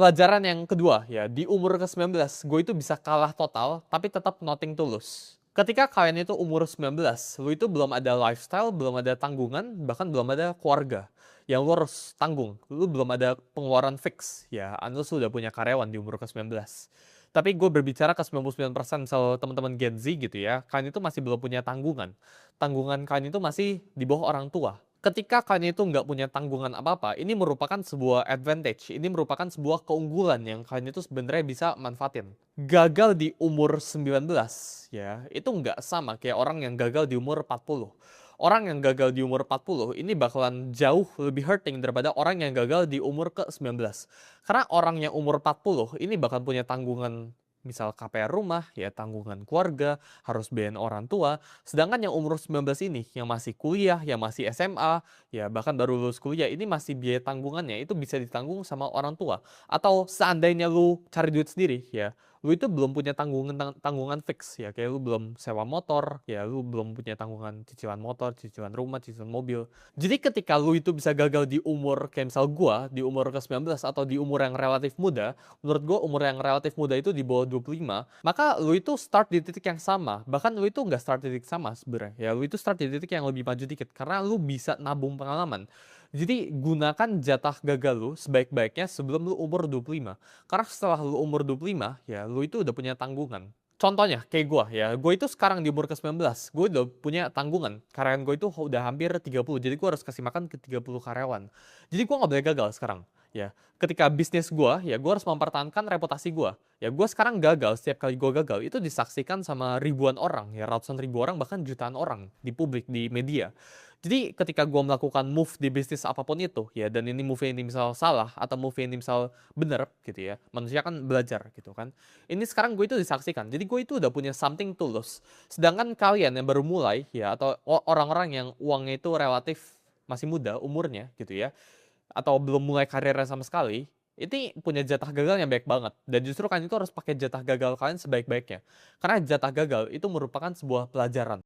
Pelajaran yang kedua ya, di umur ke-19, gue itu bisa kalah total, tapi tetap nothing to lose. Ketika kalian itu umur 19, lu itu belum ada lifestyle, belum ada tanggungan, bahkan belum ada keluarga yang lu harus tanggung. Lu belum ada pengeluaran fix, ya, unless lu sudah punya karyawan di umur ke-19. Tapi gue berbicara ke 99% misal teman-teman Gen Z gitu ya, kalian itu masih belum punya tanggungan. Tanggungan kalian itu masih di bawah orang tua. Ketika kalian itu nggak punya tanggungan apa-apa, ini merupakan sebuah advantage, ini merupakan sebuah keunggulan yang kalian itu sebenarnya bisa manfaatin. Gagal di umur 19, ya, itu nggak sama kayak orang yang gagal di umur 40. Orang yang gagal di umur 40 ini bakalan jauh lebih hurting daripada orang yang gagal di umur ke-19. Karena orang yang umur 40 ini bakal punya tanggungan misal KPR rumah, ya tanggungan keluarga, harus biayain orang tua. Sedangkan yang umur 19 ini, yang masih kuliah, yang masih SMA, ya bahkan baru lulus kuliah, ini masih biaya tanggungannya, itu bisa ditanggung sama orang tua. Atau seandainya lu cari duit sendiri, ya, lu itu belum punya tanggungan fix, ya, kayak lu belum sewa motor, ya, lu belum punya tanggungan cicilan motor, cicilan rumah, cicilan mobil. Jadi ketika lu itu bisa gagal di umur, kayak misal gua, di umur ke-19 atau di umur yang relatif muda, menurut gue umur yang relatif muda itu di bawah 25, maka lu itu start di titik yang sama. Bahkan lu itu nggak start di titik sama sebenarnya. Ya, lu itu start di titik yang lebih maju dikit karena lu bisa nabung pengalaman. Jadi gunakan jatah gagal lu sebaik-baiknya sebelum lu umur 25. Karena setelah lu umur 25, ya lu itu udah punya tanggungan. Contohnya kayak gue ya, gue itu sekarang di umur ke-19, gue udah punya tanggungan. Karyawan gue itu udah hampir 30, jadi gue harus kasih makan ke 30 karyawan. Jadi gue nggak boleh gagal sekarang. Ya, ketika bisnis gue, ya gue harus mempertahankan reputasi gue. Ya gue sekarang gagal, setiap kali gue gagal itu disaksikan sama ribuan orang, ya ratusan ribu orang, bahkan jutaan orang di publik, di media. Jadi ketika gue melakukan move di bisnis apapun itu, ya dan ini move ini misal salah atau move ini misal bener gitu ya, manusia kan belajar gitu kan. Ini sekarang gue itu disaksikan, jadi gue itu udah punya something to lose. Sedangkan kalian yang baru mulai ya atau orang-orang yang uangnya itu relatif masih muda umurnya gitu ya, atau belum mulai karirnya sama sekali, ini punya jatah gagal yang baik banget. Dan justru kalian itu harus pakai jatah gagal kalian sebaik-baiknya. Karena jatah gagal itu merupakan sebuah pelajaran.